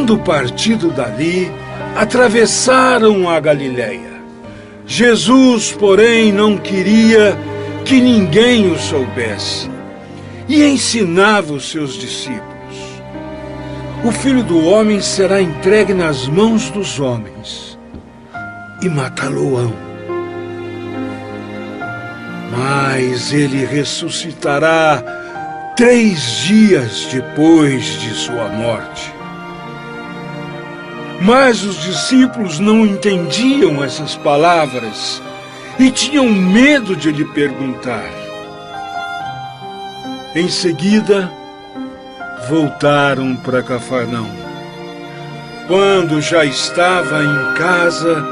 tendo partido dali, atravessaram a Galileia. Jesus, porém, não queria que ninguém o soubesse e ensinava os seus discípulos: o Filho do Homem será entregue nas mãos dos homens e matá-lo-ão. Mas ele ressuscitará 3 dias depois de sua morte. Mas os discípulos não entendiam essas palavras e tinham medo de lhe perguntar. Em seguida, voltaram para Cafarnaum. Quando já estava em casa,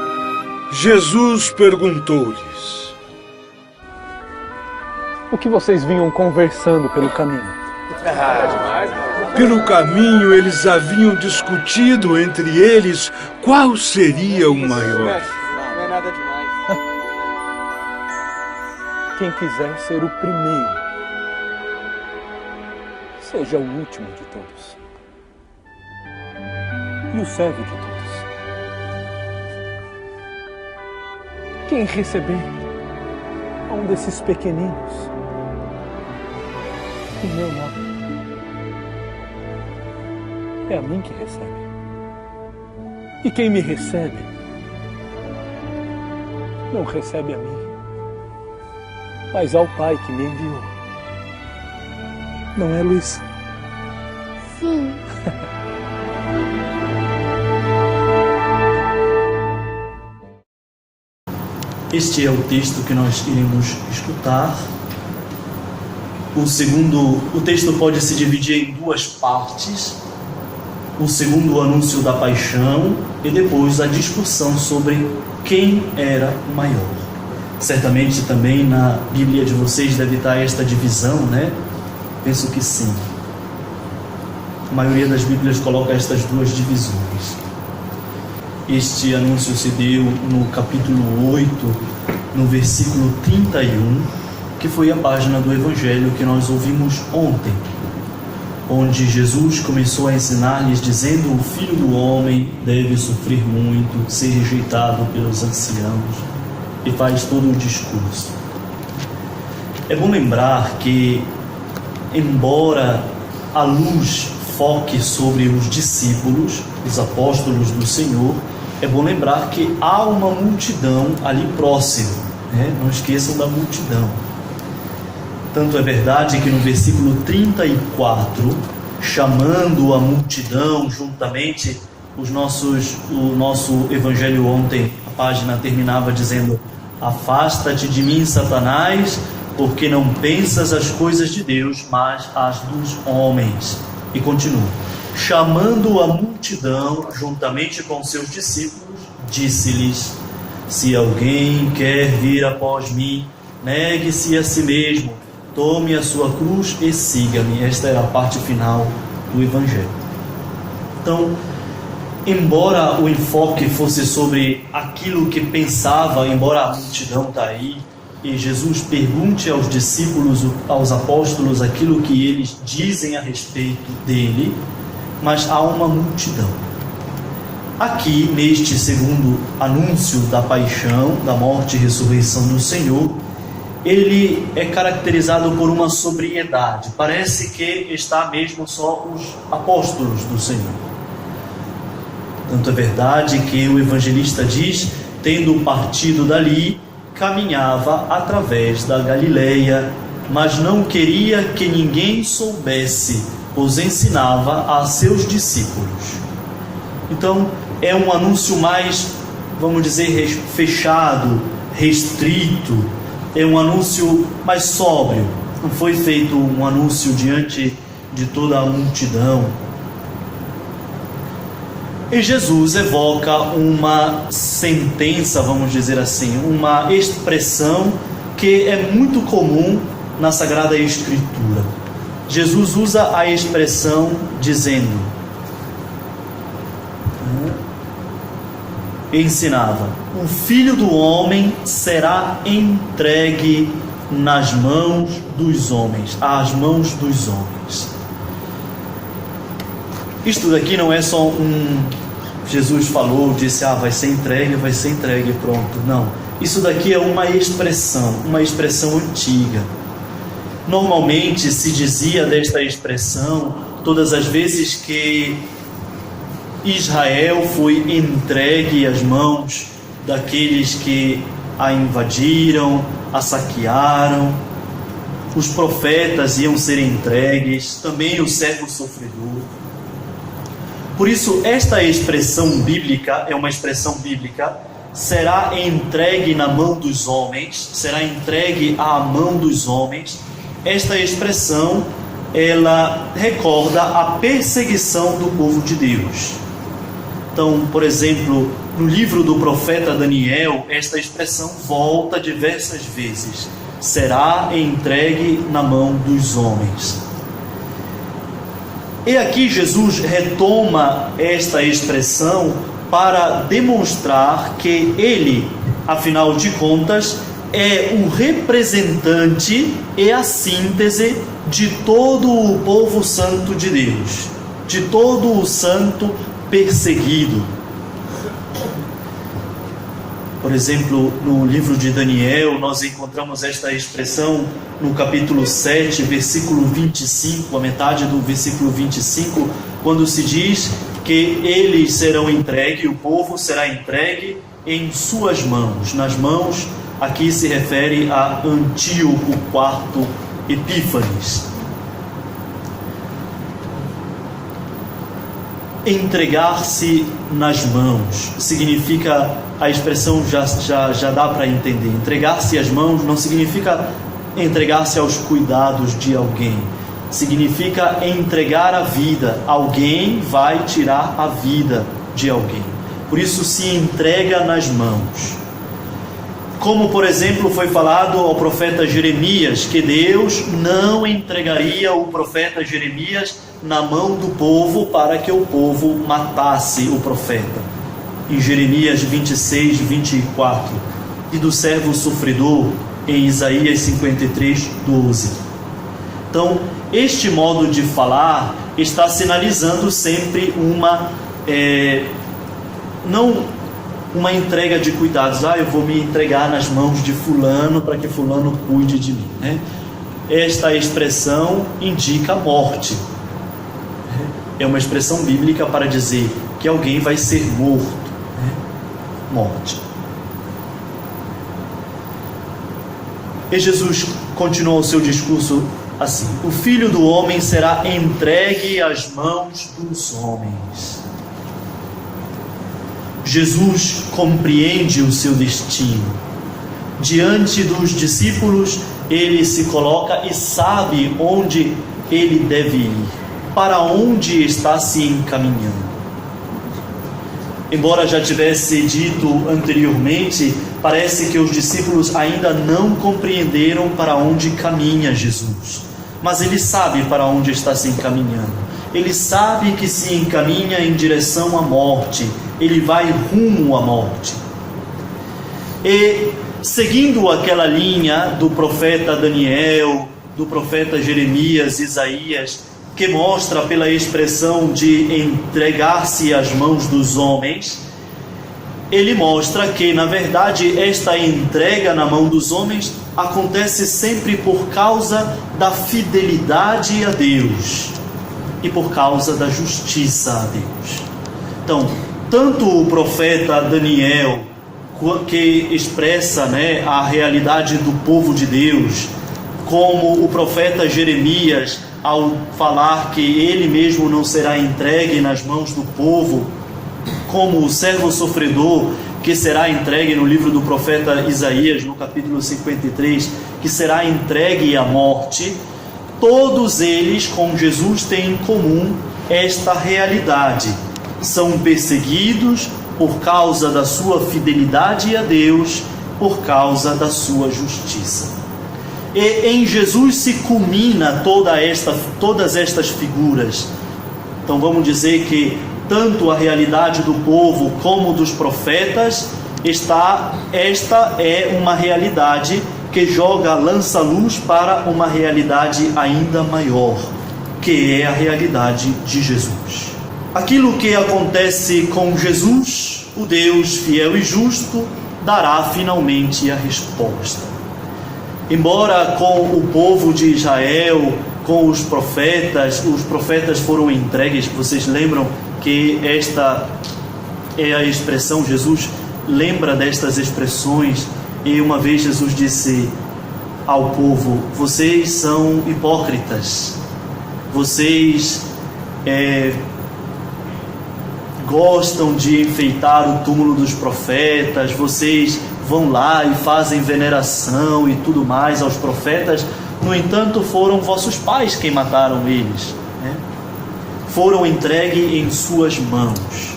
Jesus perguntou-lhes: o que vocês vinham conversando pelo caminho? Pelo caminho, eles haviam discutido entre eles qual seria o maior. Não é nada demais. Quem quiser ser o primeiro, seja o último de todos e o servo de todos. Quem receber a um desses pequeninos em meu nome, é a mim que recebe. E quem me recebe, não recebe a mim, mas ao Pai que me enviou. Não é, Luiz? Sim. Este é o texto que nós iremos escutar. O texto pode se dividir em 2 partes. O segundo, o anúncio da paixão, e depois a discussão sobre quem era o maior. Certamente também na Bíblia de vocês deve estar esta divisão, né? Penso que sim. A maioria das Bíblias coloca estas 2 divisões. Este anúncio se deu no capítulo 8, no versículo 31, que foi a página do Evangelho que nós ouvimos ontem, onde Jesus começou a ensinar-lhes dizendo: o Filho do Homem deve sofrer muito, ser rejeitado pelos anciãos, e faz todo o discurso. É bom lembrar que, embora a luz foque sobre os discípulos, os apóstolos do Senhor, é bom lembrar que há uma multidão ali próxima, né? Não esqueçam da multidão. Tanto é verdade que no versículo 34, chamando a multidão juntamente, o nosso evangelho ontem, a página terminava dizendo: afasta-te de mim, Satanás, porque não pensas as coisas de Deus, mas as dos homens. E continua: chamando a multidão juntamente com seus discípulos, disse-lhes: se alguém quer vir após mim, negue-se a si mesmo, tome a sua cruz e siga-me. Esta era a parte final do Evangelho. Então, embora o enfoque fosse sobre aquilo que pensava, embora a multidão está aí, e Jesus pergunte aos discípulos, aos apóstolos, aquilo que eles dizem a respeito dele, mas há uma multidão. Aqui, neste segundo anúncio da paixão, da morte e ressurreição do Senhor, ele é caracterizado por uma sobriedade. Parece que está mesmo só os apóstolos do Senhor. Tanto é verdade que o evangelista diz: tendo partido dali, caminhava através da Galileia, mas não queria que ninguém soubesse, pois ensinava a seus discípulos. Então, é um anúncio mais, vamos dizer, fechado, restrito, é um anúncio mais sóbrio. Não foi feito um anúncio diante de toda a multidão. E Jesus evoca uma sentença, vamos dizer assim, uma expressão que é muito comum na Sagrada Escritura. Jesus usa a expressão dizendo, ensinava: o Filho do Homem será entregue nas mãos dos homens, às mãos dos homens. Isto daqui não é só Jesus falou, disse, vai ser entregue, pronto. Não. Isso daqui é uma expressão antiga. Normalmente se dizia desta expressão todas as vezes que Israel foi entregue às mãos daqueles que a invadiram, a saquearam. Os profetas iam ser entregues, também o servo sofredor. Por isso, esta expressão bíblica, é uma expressão bíblica, será entregue na mão dos homens, será entregue à mão dos homens. Esta expressão, ela recorda a perseguição do povo de Deus. Então, por exemplo, no livro do profeta Daniel, esta expressão volta diversas vezes. Será entregue na mão dos homens. E aqui Jesus retoma esta expressão para demonstrar que ele, afinal de contas, é o representante e a síntese de todo o povo santo de Deus, de todo o santo perseguido. Por exemplo, no livro de Daniel, nós encontramos esta expressão no capítulo 7, versículo 25, a metade do versículo 25, quando se diz que eles serão entregues, o povo será entregue em suas mãos. Nas mãos, aqui se refere a Antíoco IV Epífanes. Entregar-se nas mãos significa, a expressão já dá para entender. Entregar-se às mãos não significa entregar-se aos cuidados de alguém. Significa entregar a vida. Alguém vai tirar a vida de alguém. Por isso se entrega nas mãos. Como, por exemplo, foi falado ao profeta Jeremias, que Deus não entregaria o profeta Jeremias na mão do povo para que o povo matasse o profeta. Em Jeremias 26, 24. E do servo sofredor, em Isaías 53, 12. Então, este modo de falar está sinalizando sempre não uma entrega de cuidados. Eu vou me entregar nas mãos de fulano para que fulano cuide de mim, né? Esta expressão indica a morte. É uma expressão bíblica para dizer que alguém vai ser morto, né? Morte. E Jesus continuou o seu discurso assim: o Filho do Homem será entregue às mãos dos homens. Jesus compreende o seu destino. Diante dos discípulos, ele se coloca e sabe onde ele deve ir, para onde está se encaminhando. Embora já tivesse dito anteriormente, parece que os discípulos ainda não compreenderam para onde caminha Jesus. Mas ele sabe para onde está se encaminhando. Ele sabe que se encaminha em direção à morte. Ele vai rumo à morte. E seguindo aquela linha do profeta Daniel, do profeta Jeremias, Isaías, que mostra pela expressão de entregar-se às mãos dos homens, ele mostra que, na verdade, esta entrega na mão dos homens acontece sempre por causa da fidelidade a Deus e por causa da justiça a Deus. Então, tanto o profeta Daniel, que expressa, a realidade do povo de Deus, como o profeta Jeremias, ao falar que ele mesmo não será entregue nas mãos do povo, como o servo sofredor, que será entregue no livro do profeta Isaías, no capítulo 53, que será entregue à morte, todos eles com Jesus têm em comum esta realidade. São perseguidos por causa da sua fidelidade a Deus, por causa da sua justiça. E em Jesus se culmina todas estas figuras. Então vamos dizer que tanto a realidade do povo como dos profetas, esta é uma realidade que lança luz para uma realidade ainda maior, que é a realidade de Jesus. Aquilo que acontece com Jesus, o Deus fiel e justo, dará finalmente a resposta. Embora com o povo de Israel, com os profetas foram entregues. Vocês lembram que esta é a expressão, Jesus lembra destas expressões, e uma vez Jesus disse ao povo: vocês são hipócritas, vocês gostam de enfeitar o túmulo dos profetas, vocês vão lá e fazem veneração e tudo mais aos profetas. No entanto, foram vossos pais quem mataram eles, né? Foram entregues em suas mãos.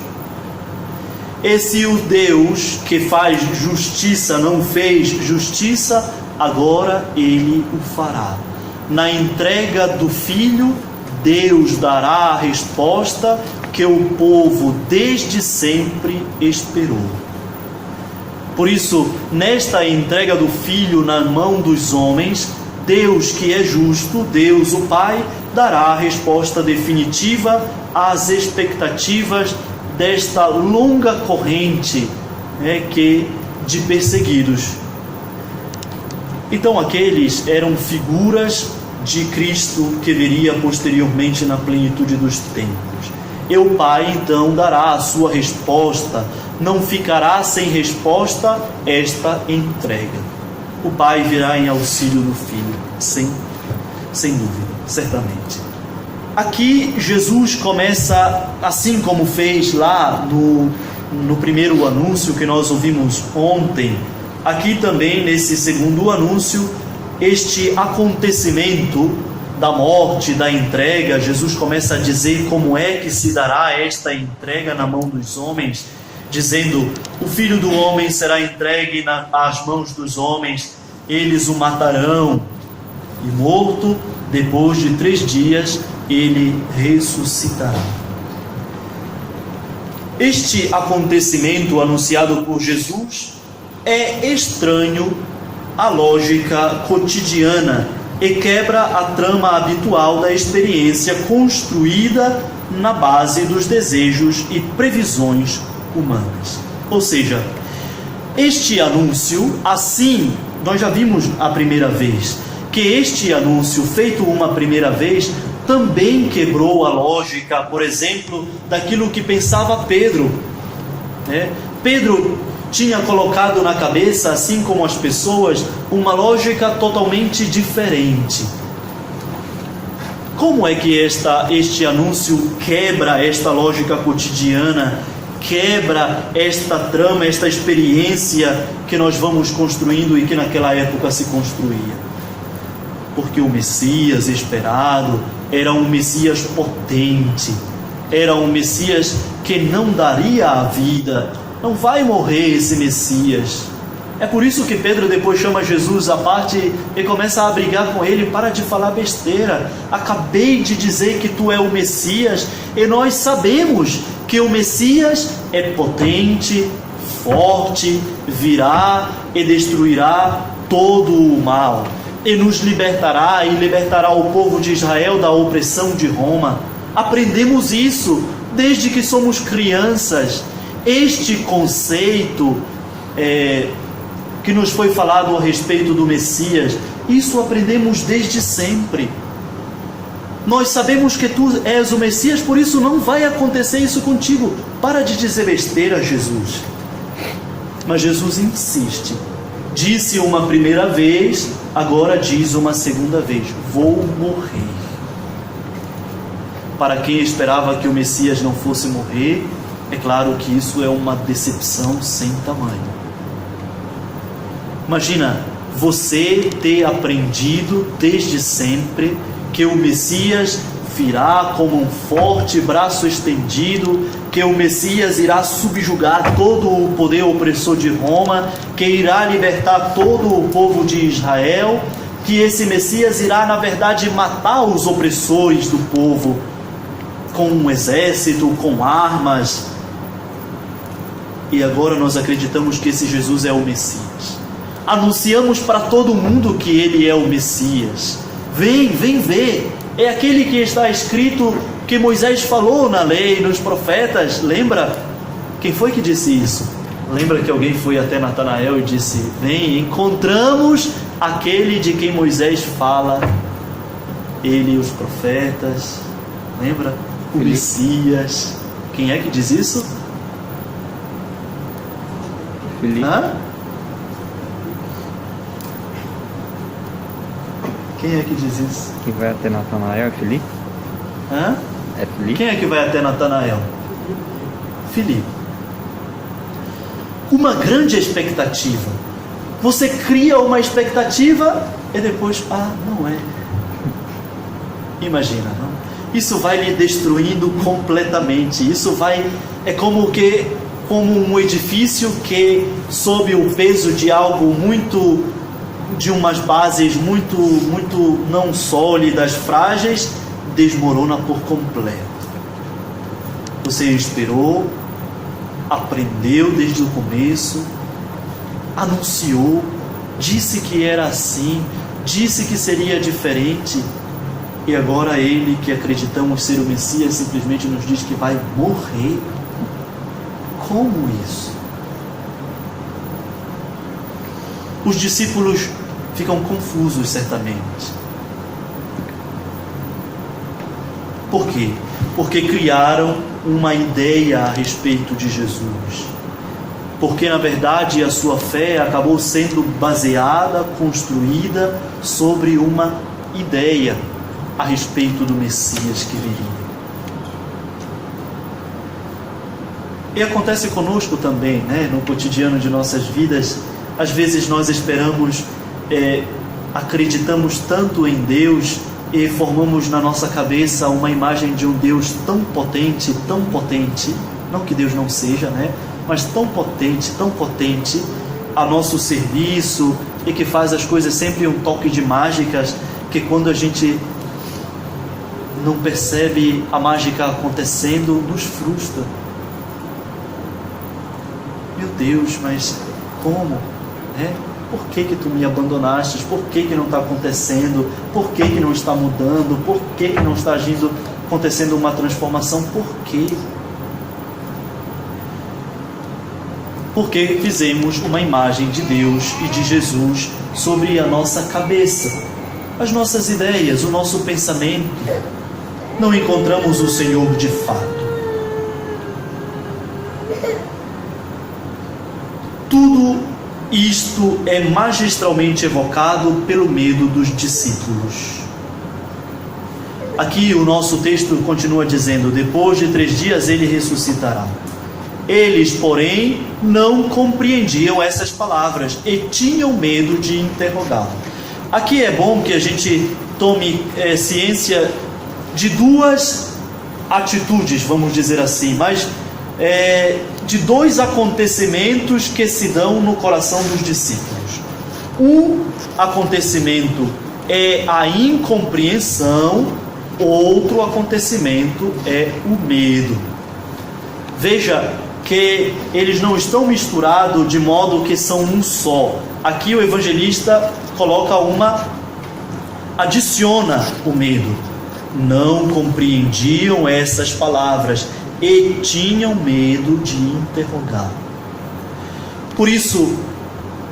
Esse o Deus que faz justiça não fez justiça, agora ele o fará. Na entrega do Filho, Deus dará a resposta que o povo desde sempre esperou. Por isso, nesta entrega do Filho na mão dos homens, Deus, que é justo, Deus o Pai, dará a resposta definitiva às expectativas desta longa corrente de perseguidos. Então aqueles eram figuras de Cristo que viria posteriormente na plenitude dos tempos. E o Pai então dará a sua resposta, não ficará sem resposta esta entrega. O Pai virá em auxílio do Filho, sem dúvida, certamente. Aqui Jesus começa, assim como fez lá no primeiro anúncio que nós ouvimos ontem, aqui também nesse segundo anúncio, este acontecimento da morte, da entrega, Jesus começa a dizer como é que se dará esta entrega na mão dos homens, dizendo: o Filho do Homem será entregue às mãos dos homens, eles o matarão, e morto, depois de 3 dias, ele ressuscitará. Este acontecimento anunciado por Jesus é estranho à lógica cotidiana e quebra a trama habitual da experiência construída na base dos desejos e previsões humanas. Ou seja, este anúncio, assim, nós já vimos a primeira vez, que este anúncio feito uma primeira vez também quebrou a lógica, por exemplo, daquilo que pensava Pedro. Pedro tinha colocado na cabeça, assim como as pessoas, uma lógica totalmente diferente. Como é que este anúncio quebra esta lógica cotidiana, quebra esta trama, esta experiência que nós vamos construindo e que naquela época se construía? Porque o Messias esperado era um Messias potente, era um Messias que não daria a vida. Não vai morrer esse Messias. É por isso que Pedro depois chama Jesus à parte e começa a brigar com ele: para de falar besteira, acabei de dizer que tu é o Messias, e nós sabemos que o Messias é potente, forte, virá e destruirá todo o mal, e nos libertará e libertará o povo de Israel da opressão de Roma. Aprendemos isso desde que somos crianças. Este conceito que nos foi falado a respeito do Messias, isso aprendemos desde sempre. Nós sabemos que tu és o Messias, por isso não vai acontecer isso contigo. Para de dizer besteira, Jesus. Mas Jesus insiste. Disse uma primeira vez, agora diz uma segunda vez: vou morrer. Para quem esperava que o Messias não fosse morrer, é claro que isso é uma decepção sem tamanho. Imagina você ter aprendido desde sempre que o Messias virá como um forte braço estendido, que o Messias irá subjugar todo o poder opressor de Roma, que irá libertar todo o povo de Israel, que esse Messias irá, na verdade, matar os opressores do povo com um exército, com armas. E agora nós acreditamos que esse Jesus é o Messias. Anunciamos para todo mundo que ele é o Messias. Vem ver. É aquele que está escrito que Moisés falou na lei, nos profetas. Lembra? Quem foi que disse isso? Lembra que alguém foi até Natanael e disse: vem, encontramos aquele de quem Moisés fala, ele e os profetas. Lembra? O Messias. Quem é que diz isso? Filipe. Hã? Quem é que diz isso? Que vai até Natanael é Filipe? Hã? É Filipe? Quem é que vai até Natanael? Filipe. Uma grande expectativa. Você cria uma expectativa e depois, não é. Imagina, não? Isso vai lhe destruindo completamente. É como um edifício que, sob o peso de algo de umas bases muito não sólidas, frágeis, desmorona por completo. Você esperou, aprendeu desde o começo, anunciou, disse que era assim, disse que seria diferente, e agora ele, que acreditamos ser o Messias, simplesmente nos diz que vai morrer. Como isso? Os discípulos ficam confusos, certamente. Por quê? Porque criaram uma ideia a respeito de Jesus. Porque, na verdade, a sua fé acabou sendo baseada, construída sobre uma ideia a respeito do Messias que viria. E acontece conosco também, no cotidiano de nossas vidas. Às vezes nós esperamos, acreditamos tanto em Deus e formamos na nossa cabeça uma imagem de um Deus tão potente, não que Deus não seja, mas tão potente a nosso serviço, e que faz as coisas sempre um toque de mágicas, que quando a gente não percebe a mágica acontecendo, nos frustra. Meu Deus, mas como? Por que tu me abandonaste? Por que não está acontecendo? Por que não está mudando? Por que não está acontecendo uma transformação? Por quê? Porque fizemos uma imagem de Deus e de Jesus sobre a nossa cabeça, as nossas ideias, o nosso pensamento. Não encontramos o Senhor de fato. Tudo isto é magistralmente evocado pelo medo dos discípulos. Aqui o nosso texto continua dizendo: depois de 3 dias ele ressuscitará. Eles, porém, não compreendiam essas palavras e tinham medo de interrogá-lo. Aqui é bom que a gente tome ciência de 2 atitudes, vamos dizer assim, mas de 2 acontecimentos que se dão no coração dos discípulos. Um acontecimento é a incompreensão, outro acontecimento é o medo. Veja que eles não estão misturados de modo que são um só. Aqui o evangelista adiciona o medo. Não compreendiam essas palavras e tinham medo de interrogar. Por isso,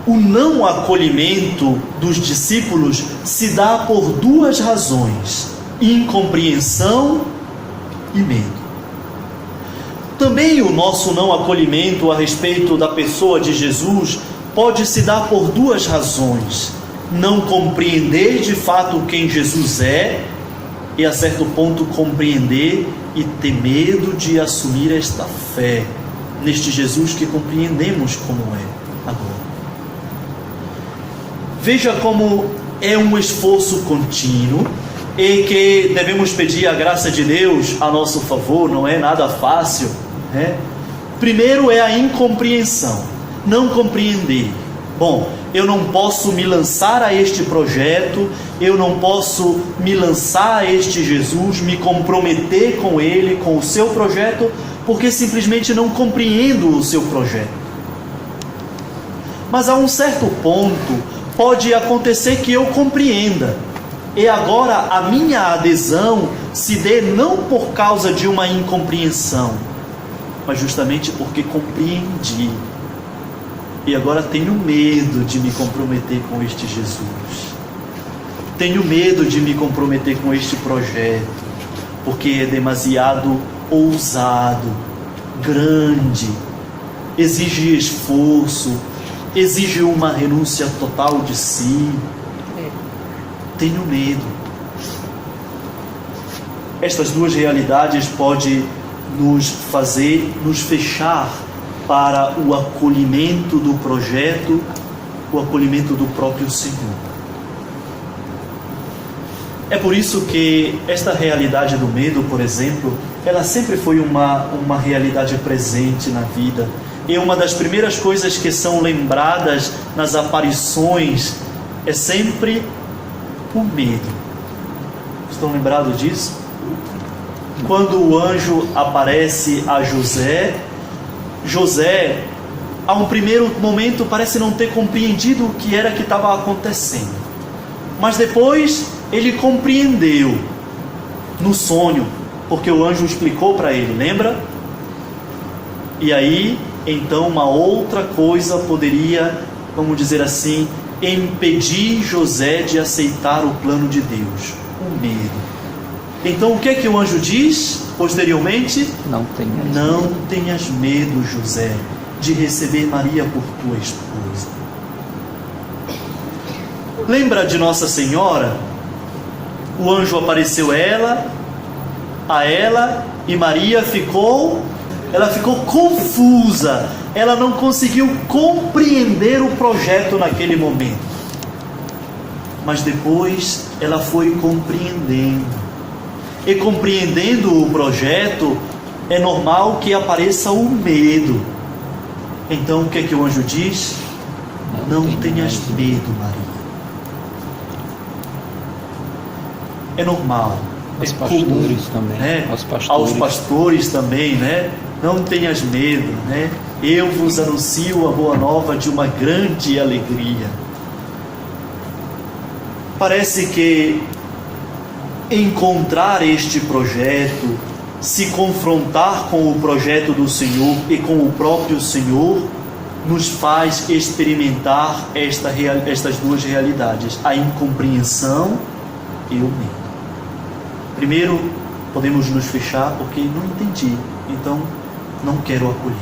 o não acolhimento dos discípulos se dá por 2 razões: incompreensão e medo. Também o nosso não acolhimento a respeito da pessoa de Jesus pode se dar por 2 razões: não compreender de fato quem Jesus é, e a certo ponto compreender e ter medo de assumir esta fé neste Jesus que compreendemos como é agora. Veja como é um esforço contínuo e que devemos pedir a graça de Deus a nosso favor. Não é nada fácil, Primeiro é a incompreensão, não compreender. Bom, eu não posso me lançar a este projeto, eu não posso me lançar a este Jesus, me comprometer com Ele, com o seu projeto, porque simplesmente não compreendo o seu projeto. Mas a um certo ponto, pode acontecer que eu compreenda, E agora a minha adesão se dê não por causa de uma incompreensão, mas justamente porque compreendi. E agora tenho medo de me comprometer com este Jesus. Tenho medo de me comprometer com este projeto, porque é demasiado ousado, grande, exige esforço, exige uma renúncia total de si. Tenho medo. Estas duas realidades podem nos fazer nos fechar para o acolhimento do projeto, o acolhimento do próprio Senhor. É por isso que esta realidade do medo, por exemplo, ela sempre foi uma realidade presente na vida. E uma das primeiras coisas que são lembradas nas aparições é sempre o medo. Estão lembrados disso? Quando o anjo aparece a José, José, a um primeiro momento, parece não ter compreendido o que era que estava acontecendo. Mas depois ele compreendeu no sonho, porque o anjo explicou para ele, lembra? E aí, então, uma outra coisa poderia, vamos dizer assim, impedir José de aceitar o plano de Deus: o medo. Então, o que é que o anjo diz posteriormente? Não tenhas medo, José, de receber Maria por tua esposa. Lembra de Nossa Senhora? O anjo apareceu a ela, e Maria ficou confusa. Ela não conseguiu compreender o projeto naquele momento. Mas depois ela foi compreendendo. E compreendendo o projeto, é normal que apareça o medo. Então o que é que o anjo diz? Não tenhas medo, Maria. É normal. Aos pastores também. Né? Aos pastores também, né? Não tenhas medo, né? Eu vos anuncio a boa nova de uma grande alegria. Parece que encontrar este projeto, se confrontar com o projeto do Senhor e com o próprio Senhor, nos faz experimentar estas duas realidades: a incompreensão e o medo. Primeiro, podemos nos fechar porque não entendi, então não quero acolher.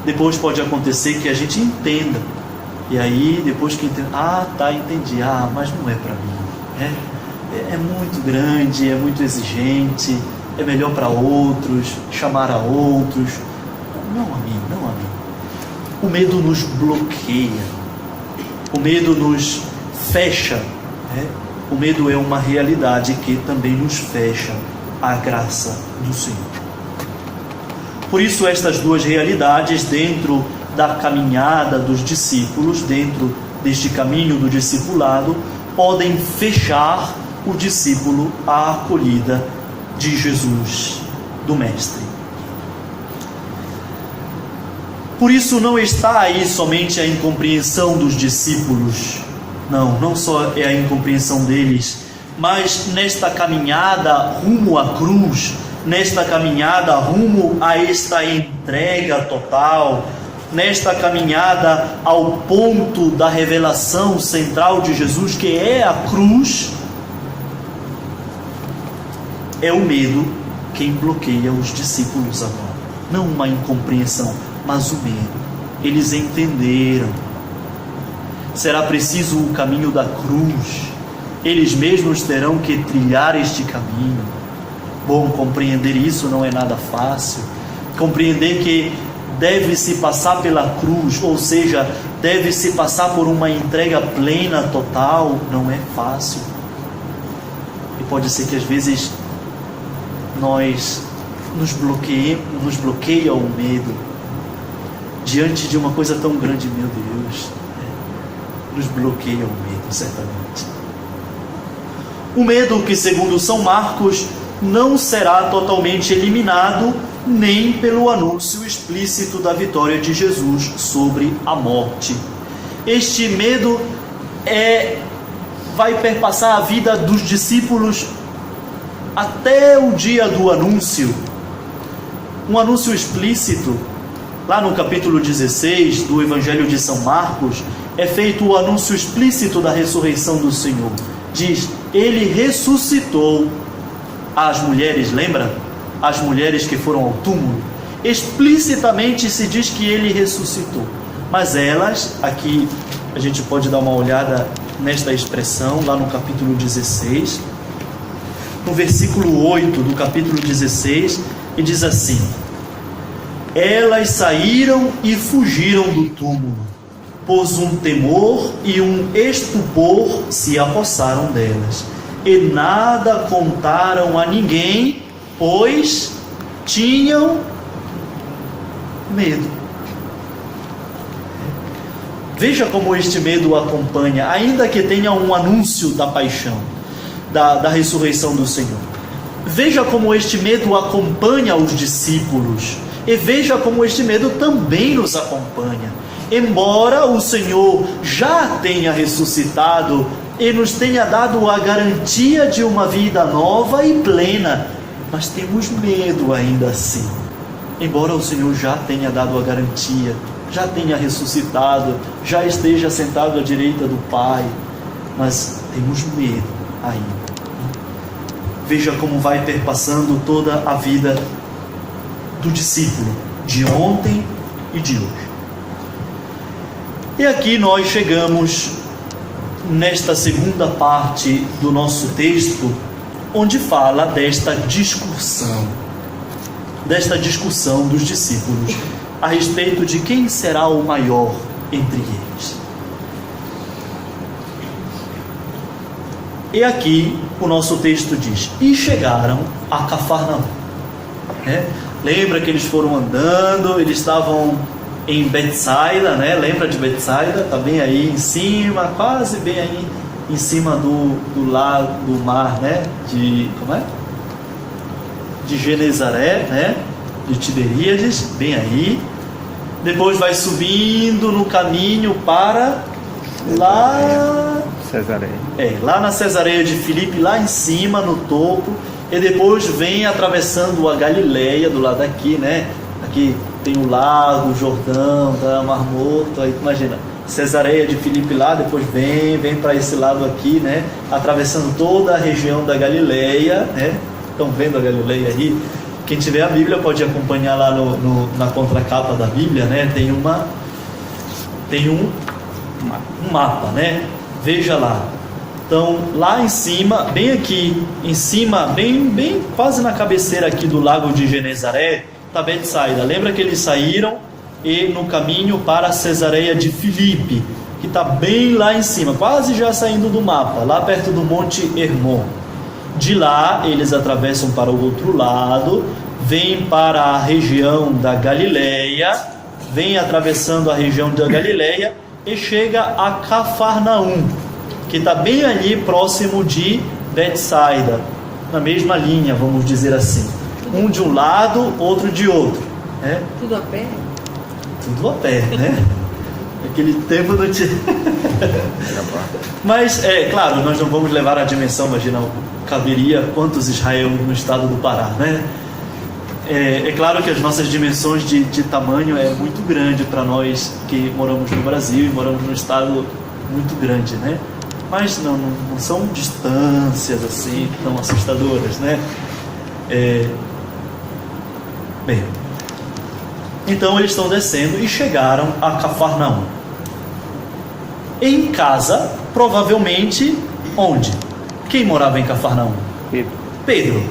Depois pode acontecer que a gente entenda, e aí depois que entende, entendi, mas não é para mim, é muito grande, é muito exigente, é melhor para outros, chamar a outros. Não a mim. O medo nos bloqueia, o medo nos fecha, O medo é uma realidade que também nos fecha à graça do Senhor. Por isso, estas duas realidades, dentro da caminhada dos discípulos, dentro deste caminho do discipulado, podem fechar o discípulo à acolhida de Jesus, do Mestre. Por isso não está aí somente a incompreensão dos discípulos, não só é a incompreensão deles, mas nesta caminhada rumo à cruz, nesta caminhada rumo a esta entrega total, nesta caminhada ao ponto da revelação central de Jesus, que é a cruz, é o medo quem bloqueia os discípulos agora. Não uma incompreensão, mas o medo. Eles entenderam. Será preciso o caminho da cruz. Eles mesmos terão que trilhar este caminho. Bom, compreender isso não é nada fácil. Compreender que deve-se passar pela cruz, ou seja, deve-se passar por uma entrega plena, total, não é fácil. E pode ser que às vezes nos bloqueia o medo diante de uma coisa tão grande, meu Deus, nos bloqueia o medo, certamente. O medo que, segundo São Marcos, não será totalmente eliminado nem pelo anúncio explícito da vitória de Jesus sobre a morte. Este medo é vai perpassar a vida dos discípulos até o dia do anúncio. Um anúncio explícito. Lá no capítulo 16 do Evangelho de São Marcos, é feito o anúncio explícito da ressurreição do Senhor. Diz, ele ressuscitou. As mulheres, lembra? As mulheres que foram ao túmulo. Explicitamente se diz que ele ressuscitou. Mas elas, aqui a gente pode dar uma olhada nesta expressão, lá no capítulo 16, no versículo 8 do capítulo 16, e diz assim: elas saíram e fugiram do túmulo, pois um temor e um estupor se apossaram delas, e nada contaram a ninguém, pois tinham medo. Veja como este medo acompanha, ainda que tenha um anúncio da paixão, da ressurreição do Senhor. Veja como este medo acompanha os discípulos, e veja como este medo também nos acompanha. Embora o Senhor já tenha ressuscitado e nos tenha dado a garantia de uma vida nova e plena, mas temos medo ainda assim. Embora o Senhor já tenha dado a garantia, já tenha ressuscitado, já esteja sentado à direita do Pai, mas temos medo ainda. Veja como vai perpassando toda a vida do discípulo, de ontem e de hoje. E aqui nós chegamos nesta segunda parte do nosso texto, onde fala desta discussão dos discípulos a respeito de quem será o maior entre eles. E aqui o nosso texto diz: e chegaram a Cafarnaum. Lembra que eles foram andando, eles estavam em Betsaida, Lembra de Betsaida? Está bem aí em cima, quase bem aí em cima do lago, do mar, de Genezaré, de Tiberíades, bem aí. Depois vai subindo no caminho para lá, Cesareia. Lá na Cesareia de Filipe, lá em cima, no topo. E depois vem atravessando a Galileia, do lado daqui, Aqui tem o lago, o Jordão, o Mar Morto. Aí imagina, Cesareia de Filipe lá, depois vem para esse lado aqui, atravessando toda a região da Galileia, Estão vendo a Galileia aí? Quem tiver a Bíblia pode acompanhar lá na contracapa da Bíblia, tem um mapa, Veja lá. Então, lá em cima, bem aqui, em cima, bem quase na cabeceira aqui do lago de Genezaré, está Betsaida. Lembra que eles saíram e no caminho para a Cesareia de Filipe, que está bem lá em cima, quase já saindo do mapa, lá perto do Monte Hermon. De lá, eles atravessam para o outro lado, vêm para a região da Galileia, vem atravessando a região da Galileia e chega a Cafarnaum, que está bem ali próximo de Betsaida, na mesma linha, vamos dizer assim. Um de um lado, outro de outro. Tudo a pé? Tudo a pé, Naquele tempo não tinha... Mas, claro, nós não vamos levar a dimensão, imagina, caberia quantos Israel no estado do Pará, É claro que as nossas dimensões de tamanho é muito grande para nós que moramos no Brasil e moramos num estado muito grande, Mas não são distâncias assim tão assustadoras, Bem, então eles estão descendo e chegaram a Cafarnaum. Em casa, provavelmente, onde? Quem morava em Cafarnaum? Pedro,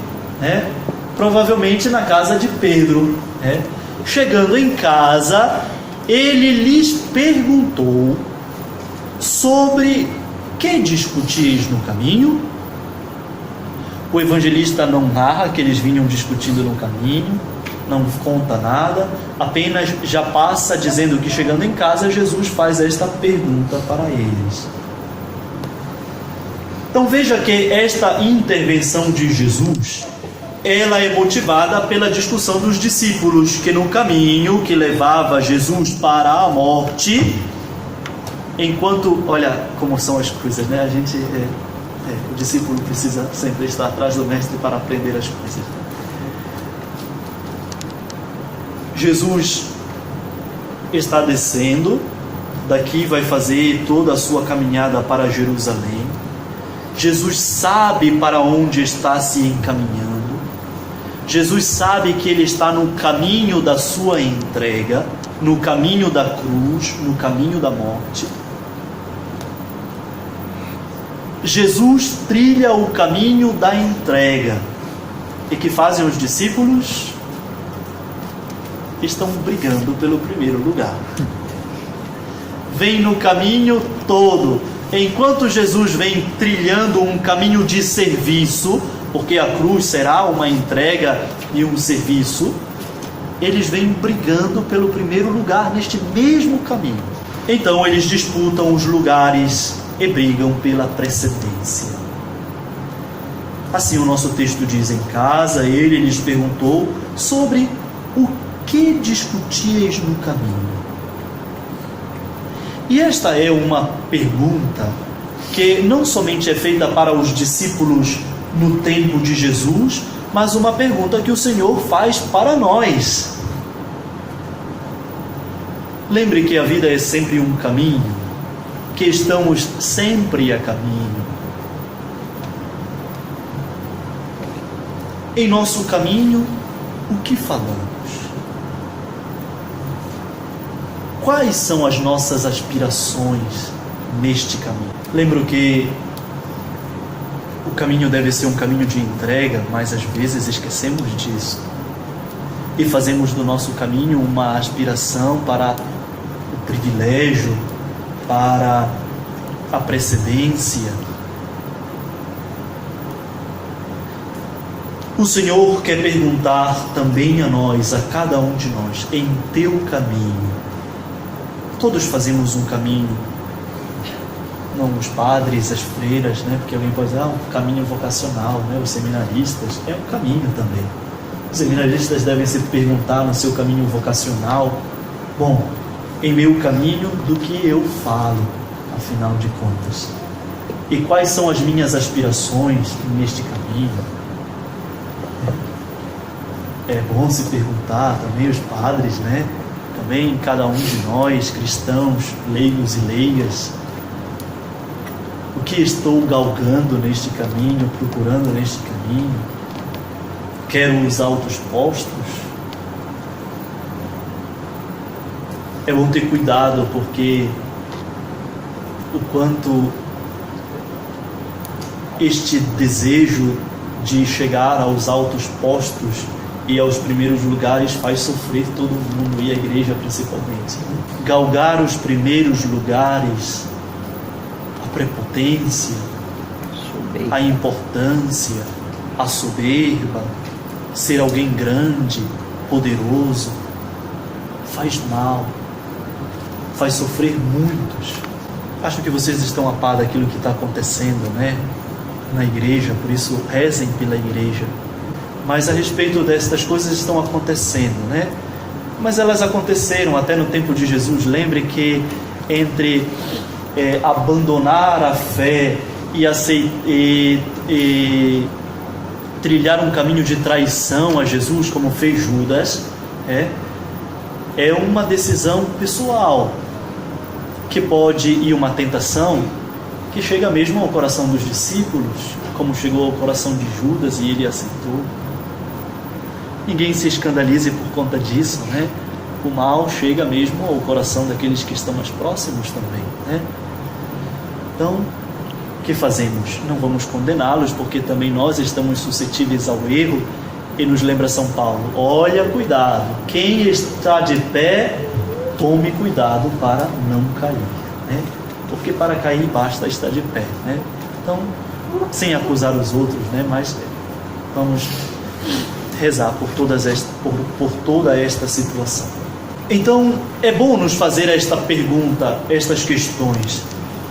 Provavelmente na casa de Pedro, Chegando em casa, ele lhes perguntou sobre que discutis no caminho. O evangelista não narra que eles vinham discutindo no caminho, não conta nada, apenas já passa dizendo que chegando em casa, Jesus faz esta pergunta para eles. Então veja que esta intervenção de Jesus, ela é motivada pela discussão dos discípulos, que no caminho que levava Jesus para a morte, enquanto, olha como são as coisas, né? O discípulo precisa sempre estar atrás do mestre para aprender as coisas. Jesus está descendo, daqui vai fazer toda a sua caminhada para Jerusalém. Jesus sabe para onde está se encaminhando. Jesus sabe que ele está no caminho da sua entrega, no caminho da cruz, no caminho da morte. Jesus trilha o caminho da entrega. E que fazem os discípulos? Estão brigando pelo primeiro lugar. Vem no caminho todo. Enquanto Jesus vem trilhando um caminho de serviço, porque a cruz será uma entrega e um serviço, eles vêm brigando pelo primeiro lugar neste mesmo caminho. Então eles disputam os lugares e brigam pela precedência. Assim o nosso texto diz: em casa ele lhes perguntou sobre o que discutíeis no caminho. E esta é uma pergunta que não somente é feita para os discípulos no tempo de Jesus, mas uma pergunta que o Senhor faz para nós. Lembre que a vida é sempre um caminho, que estamos sempre a caminho. Em nosso caminho, o que falamos? Quais são as nossas aspirações neste caminho? Lembro que o caminho deve ser um caminho de entrega, mas às vezes esquecemos disso. E fazemos do nosso caminho uma aspiração para o privilégio, para a precedência. O Senhor quer perguntar também a nós, a cada um de nós: em teu caminho. Todos fazemos um caminho, não os padres, as freiras, né? Porque alguém pode dizer, um caminho vocacional, né? Os seminaristas, é um caminho também. Os seminaristas devem se perguntar no seu caminho vocacional: bom, em meu caminho, do que eu falo, afinal de contas? E quais são as minhas aspirações neste caminho? É bom se perguntar também os padres, né? Também cada um de nós, cristãos, leigos e leigas, o que estou galgando neste caminho, procurando neste caminho? Quero os altos postos? É bom ter cuidado, porque o quanto este desejo de chegar aos altos postos e aos primeiros lugares faz sofrer todo mundo, e a igreja principalmente. Galgar os primeiros lugares, a prepotência, a importância, a soberba, ser alguém grande, poderoso, faz mal, faz sofrer muitos. Acho que vocês estão a par daquilo que está acontecendo, né, na igreja, por isso rezem pela igreja. Mas a respeito destas coisas estão acontecendo, né? Mas elas aconteceram até no tempo de Jesus. Lembre que entre abandonar a fé e trilhar um caminho de traição a Jesus, como fez Judas, é uma decisão pessoal, que pode ir uma tentação que chega mesmo ao coração dos discípulos, como chegou ao coração de Judas e ele aceitou. Ninguém se escandalize por conta disso, né? O mal chega mesmo ao coração daqueles que estão mais próximos também, né? Então, o que fazemos? Não vamos condená-los, porque também nós estamos suscetíveis ao erro. E nos lembra São Paulo: olha, cuidado, quem está de pé, tome cuidado para não cair, né? Porque para cair basta estar de pé, né? Então, sem acusar os outros, né? Mas vamos rezar por toda esta situação. Então, é bom nos fazer esta pergunta, estas questões.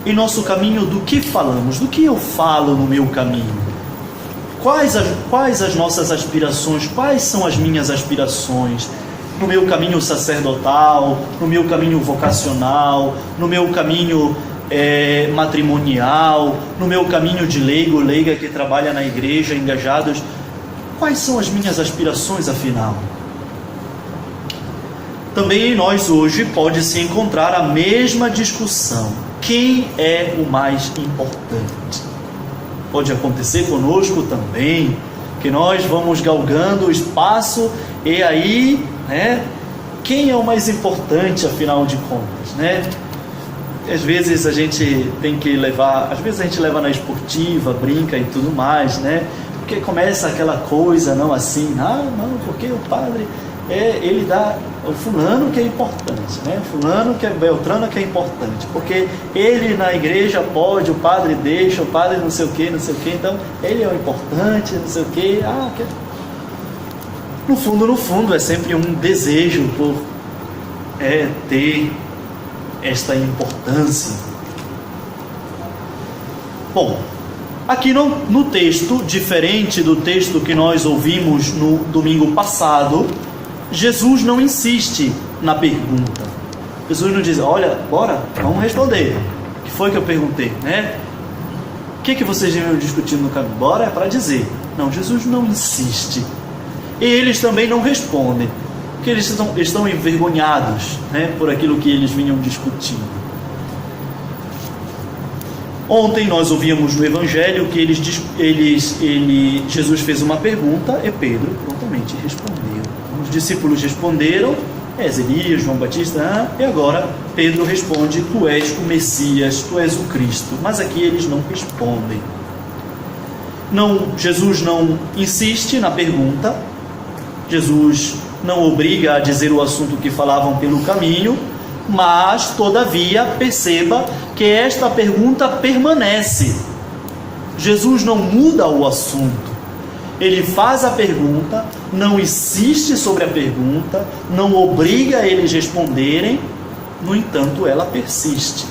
Em nosso caminho, do que falamos? Do que eu falo no meu caminho? Quais as nossas aspirações? Quais são as minhas aspirações? no meu caminho sacerdotal, no meu caminho vocacional, no meu caminho matrimonial, no meu caminho de leigo, leiga que trabalha na igreja, engajados. Quais são as minhas aspirações, afinal? Também em nós hoje pode-se encontrar a mesma discussão. Quem é o mais importante? Pode acontecer conosco também, que nós vamos galgando o espaço e aí, quem é o mais importante, afinal de contas, Às vezes a gente tem que levar, às vezes a gente leva na esportiva, brinca e tudo mais, Porque começa aquela coisa, não assim, não, porque o padre, ele dá o fulano que é importante, Fulano que é Beltrano que é importante, porque ele na igreja pode, o padre deixa, o padre não sei o que, então ele é o importante, não sei o que, No fundo, é sempre um desejo por ter esta importância. Bom, aqui no texto, diferente do texto que nós ouvimos no domingo passado, Jesus não insiste na pergunta. Jesus não diz, olha, bora, vamos responder. O que foi que eu perguntei, O que vocês devem discutir no caminho? Bora, é para dizer. Não, Jesus não insiste. E eles também não respondem, porque eles estão envergonhados, por aquilo que eles vinham discutindo. Ontem nós ouvíamos no Evangelho que Jesus fez uma pergunta e Pedro prontamente respondeu. Os discípulos responderam, és Elias, João Batista, e agora Pedro responde, tu és o Messias, tu és o Cristo. Mas aqui eles não respondem. Jesus não insiste na pergunta, Jesus não obriga a dizer o assunto que falavam pelo caminho, mas, todavia, perceba que esta pergunta permanece. Jesus não muda o assunto. Ele faz a pergunta, não insiste sobre a pergunta, não obriga eles a responderem, no entanto, ela persiste.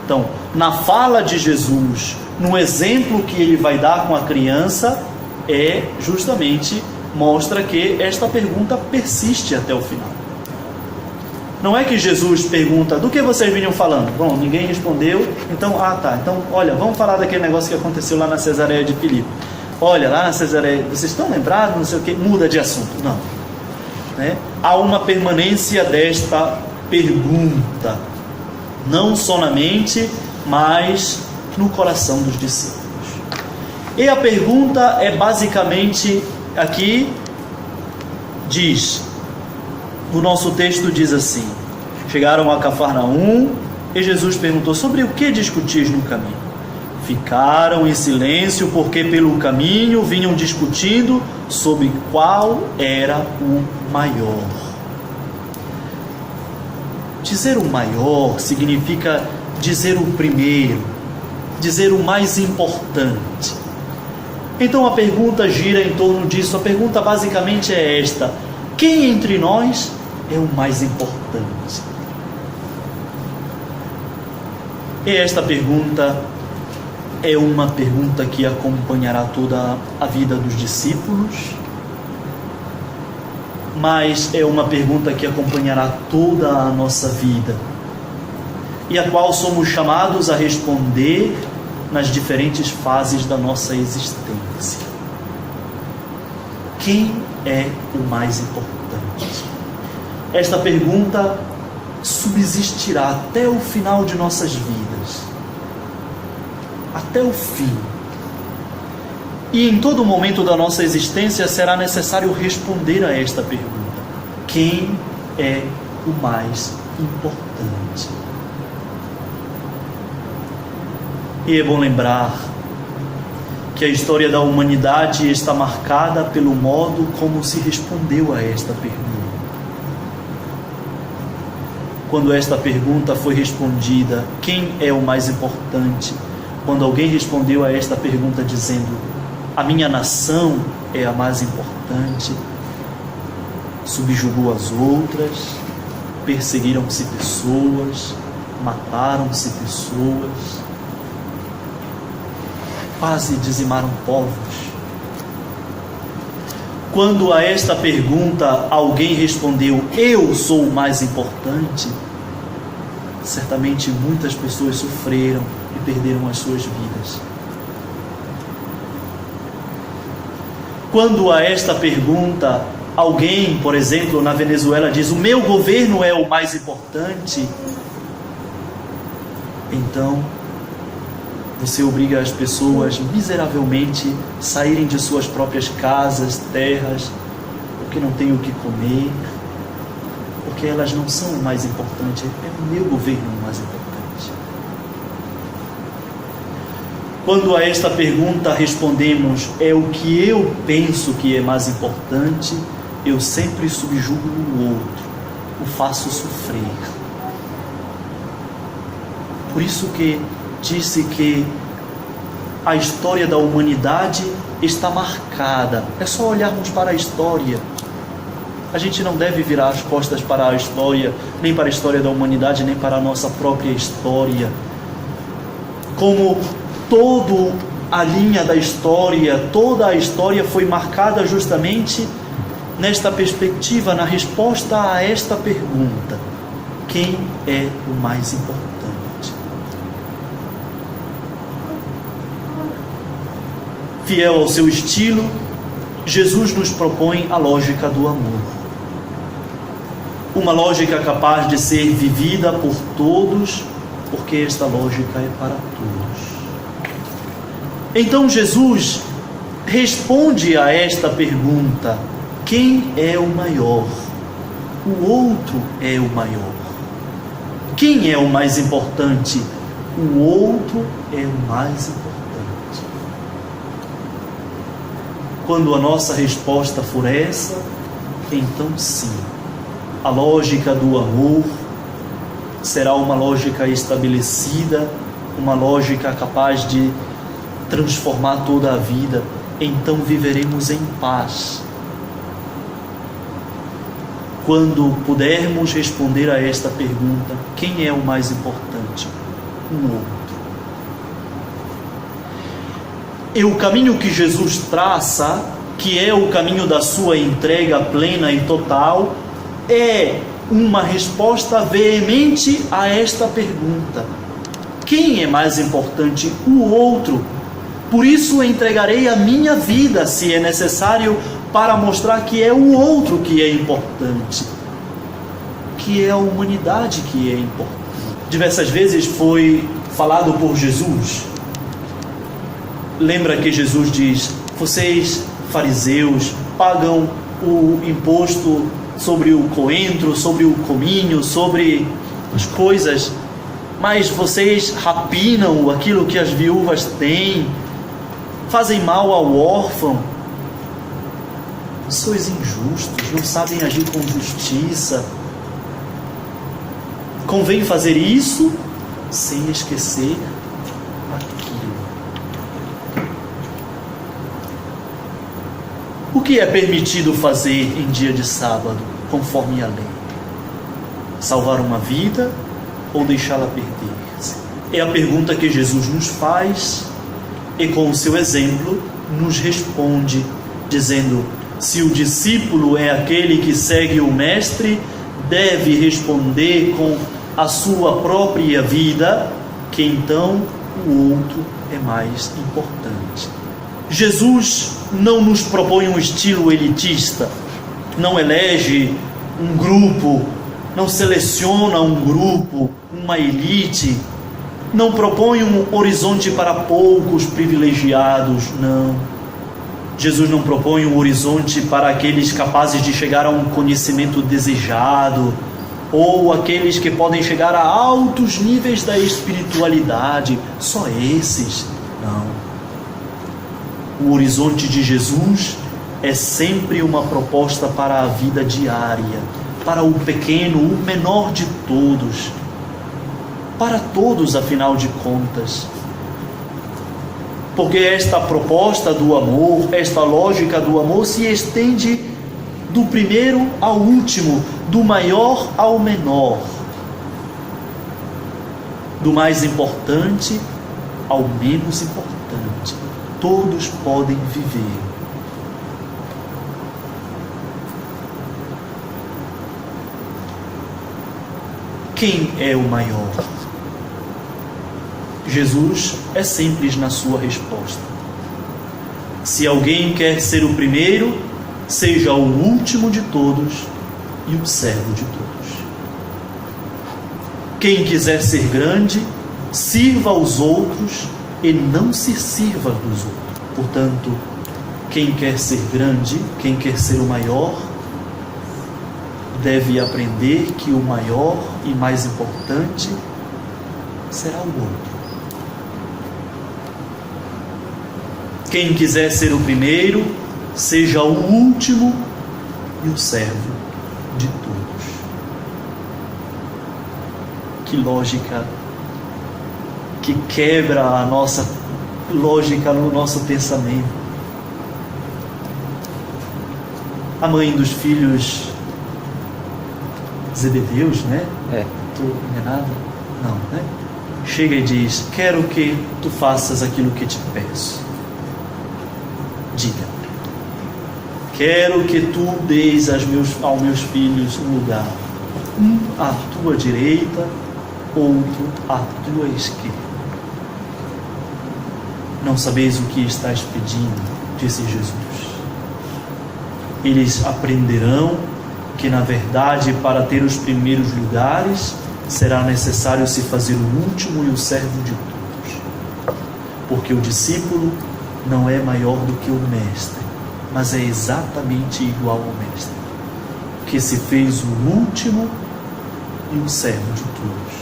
Então, na fala de Jesus, no exemplo que ele vai dar com a criança, justamente mostra que esta pergunta persiste até o final. Não é que Jesus pergunta, do que vocês vinham falando? Bom, ninguém respondeu, então, então, olha, vamos falar daquele negócio que aconteceu lá na Cesareia de Filipe. Olha, lá na Cesareia, vocês estão lembrados, não sei o que, muda de assunto. Não. Há uma permanência desta pergunta, não só na mente, mas no coração dos discípulos. E a pergunta é basicamente, aqui o nosso texto diz assim, chegaram a Cafarnaum e Jesus perguntou, sobre o que discutis no caminho? Ficaram em silêncio porque pelo caminho vinham discutindo sobre qual era o maior. Dizer o maior significa dizer o primeiro, dizer o mais importante. Então a pergunta gira em torno disso. A pergunta basicamente é esta: quem entre nós é o mais importante? E esta pergunta é uma pergunta que acompanhará toda a vida dos discípulos, mas é uma pergunta que acompanhará toda a nossa vida e a qual somos chamados a responder nas diferentes fases da nossa existência. Quem é o mais importante? Esta pergunta subsistirá até o final de nossas vidas, até o fim. E em todo momento da nossa existência será necessário responder a esta pergunta: quem é o mais importante? E é bom lembrar que a história da humanidade está marcada pelo modo como se respondeu a esta pergunta. Quando esta pergunta foi respondida, quem é o mais importante? Quando alguém respondeu a esta pergunta dizendo: a minha nação é a mais importante, subjugou as outras, perseguiram-se pessoas, mataram-se pessoas, quase dizimaram povos. Quando a esta pergunta alguém respondeu: eu sou o mais importante, certamente muitas pessoas sofreram e perderam as suas vidas. Quando a esta pergunta alguém, por exemplo, na Venezuela diz: o meu governo é o mais importante, então você obriga as pessoas miseravelmente a saírem de suas próprias casas, terras, porque não têm o que comer, porque elas não são o mais importante, é o meu governo o mais importante. Quando a esta pergunta respondemos: é o que eu penso que é mais importante, eu sempre subjugo o outro, o faço sofrer. Por isso que disse que a história da humanidade está marcada. É só olharmos para a história. A gente não deve virar as costas para a história, nem para a história da humanidade, nem para a nossa própria história. Como toda a linha da história, toda a história foi marcada justamente nesta perspectiva, na resposta a esta pergunta: quem é o mais importante? Fiel ao seu estilo, Jesus nos propõe a lógica do amor. Uma lógica capaz de ser vivida por todos, porque esta lógica é para todos. Então Jesus responde a esta pergunta: quem é o maior? O outro é o maior. Quem é o mais importante? O outro é o mais importante. Quando a nossa resposta for essa, então sim, a lógica do amor será uma lógica estabelecida, uma lógica capaz de transformar toda a vida. Então viveremos em paz. Quando pudermos responder a esta pergunta: quem é o mais importante? O outro. E o caminho que Jesus traça, que é o caminho da sua entrega plena e total, é uma resposta veemente a esta pergunta: quem é mais importante? O outro. Por isso entregarei a minha vida, se é necessário, para mostrar que é o outro que é importante, que é a humanidade que é importante. Diversas vezes foi falado por Jesus. Lembra que Jesus diz: vocês, fariseus, pagam o imposto sobre o coentro, sobre o cominho, sobre as coisas, mas vocês rapinam aquilo que as viúvas têm, fazem mal ao órfão. Sois injustos, não sabem agir com justiça. Convém fazer isso sem esquecer aquilo. O que é permitido fazer em dia de sábado, conforme a lei? Salvar uma vida ou deixá-la perder-se? É a pergunta que Jesus nos faz e, com o seu exemplo, nos responde, dizendo: se o discípulo é aquele que segue o mestre, deve responder com a sua própria vida, que então o outro é mais importante. Jesus não nos propõe um estilo elitista, não elege um grupo, não seleciona um grupo, uma elite, não propõe um horizonte para poucos privilegiados, não. Jesus não propõe um horizonte para aqueles capazes de chegar a um conhecimento desejado, ou aqueles que podem chegar a altos níveis da espiritualidade, só esses, não. O horizonte de Jesus é sempre uma proposta para a vida diária, para o pequeno, o menor de todos, para todos, afinal de contas. Porque esta proposta do amor, esta lógica do amor se estende do primeiro ao último, do maior ao menor, do mais importante ao menos importante. Todos podem viver. quem é o maior? Jesus é simples na sua resposta. Se alguém quer ser o primeiro, seja o último de todos e o servo de todos. Quem quiser ser grande, sirva aos outros e não se sirva dos outros. Portanto, quem quer ser grande, quem quer ser o maior, deve aprender que o maior e mais importante será o outro. Quem quiser ser o primeiro, seja o último e o servo de todos. Que lógica que quebra a nossa lógica no nosso pensamento. A mãe dos filhos Zebedeus, né? Estou enganado? Não, né? Chega e diz: quero que tu faças aquilo que te peço. Diga: quero que tu deis aos meus filhos um lugar, um à tua direita, outro à tua esquerda. Não sabeis o que estás pedindo, disse Jesus. Eles aprenderão que, na verdade, para ter os primeiros lugares, será necessário se fazer o último e o servo de todos. Porque o discípulo não é maior do que o mestre, mas é exatamente igual ao mestre, que se fez o último e o servo de todos.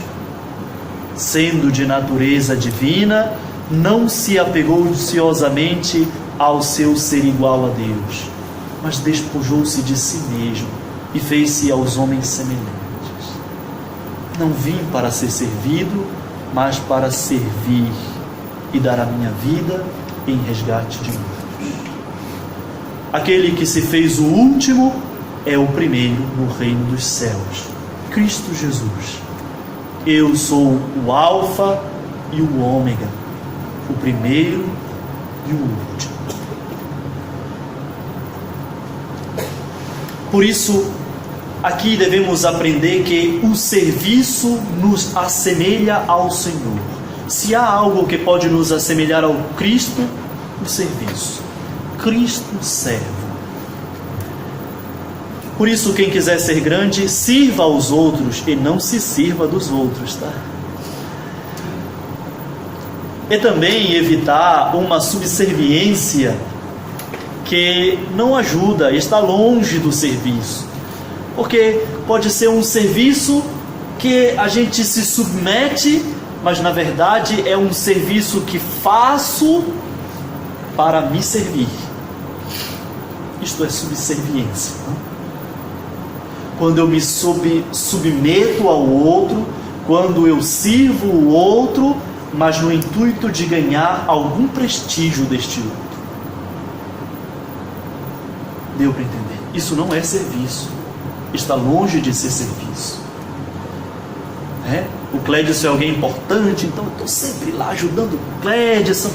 Sendo de natureza divina, não se apegou ansiosamente ao seu ser igual a Deus, mas despojou-se de si mesmo e fez-se aos homens semelhantes. Não vim para ser servido, mas para servir e dar a minha vida em resgate de muitos. Aquele que se fez o último é o primeiro no reino dos céus, Cristo Jesus. Eu sou o Alfa e o Ômega, o primeiro e o último. Por isso, aqui devemos aprender que o serviço nos assemelha ao Senhor. Se há algo que pode nos assemelhar ao Cristo, o serviço. Cristo serve. Por isso, quem quiser ser grande, sirva aos outros e não se sirva dos outros, tá? E também evitar uma subserviência que não ajuda, está longe do serviço. Porque pode ser um serviço que a gente se submete, mas na verdade é um serviço que faço para me servir. Isto é subserviência, não? Quando eu me submeto ao outro, quando eu sirvo o outro, mas no intuito de ganhar algum prestígio deste outro. Deu para entender? Isso não é serviço. Está longe de ser serviço. O Clédson é alguém importante, então eu estou sempre lá ajudando o Clédson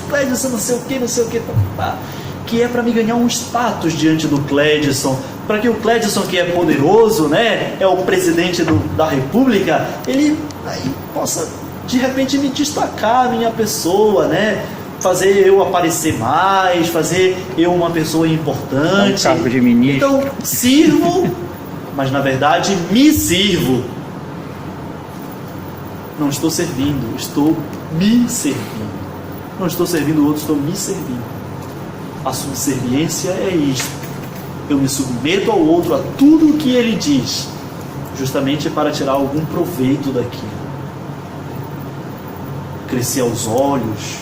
não sei o que, que é para me ganhar um status diante do Clédson, para que o Clédson, que é poderoso, né, é o presidente da República, ele aí possa de repente me destacar a minha pessoa, né, fazer eu aparecer mais, fazer eu uma pessoa importante. É um cargo de ministro. Então sirvo, mas na verdade me sirvo. Não estou servindo, estou me servindo. Não estou servindo o outro, estou me servindo. A subserviência é isto. Eu me submeto ao outro, a tudo o que ele diz, justamente para tirar algum proveito daquilo. Crescer aos olhos.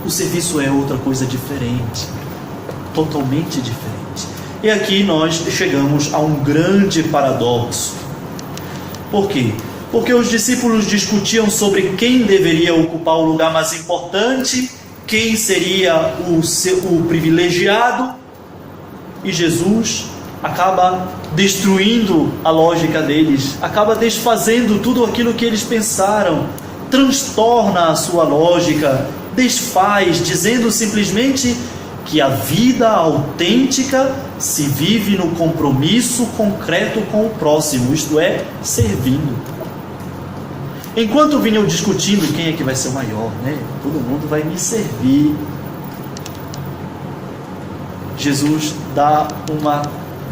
O serviço é outra coisa diferente, totalmente diferente. E aqui nós chegamos a um grande paradoxo. Por quê? Porque os discípulos discutiam sobre quem deveria ocupar o lugar mais importante, quem seria o privilegiado, e Jesus acaba destruindo a lógica deles, acaba desfazendo tudo aquilo que eles pensaram, transtorna a sua lógica, desfaz, dizendo simplesmente que a vida autêntica se vive no compromisso concreto com o próximo, isto é, servindo. Enquanto vinham discutindo quem é que vai ser o maior, né? Todo mundo vai me servir. Jesus dá uma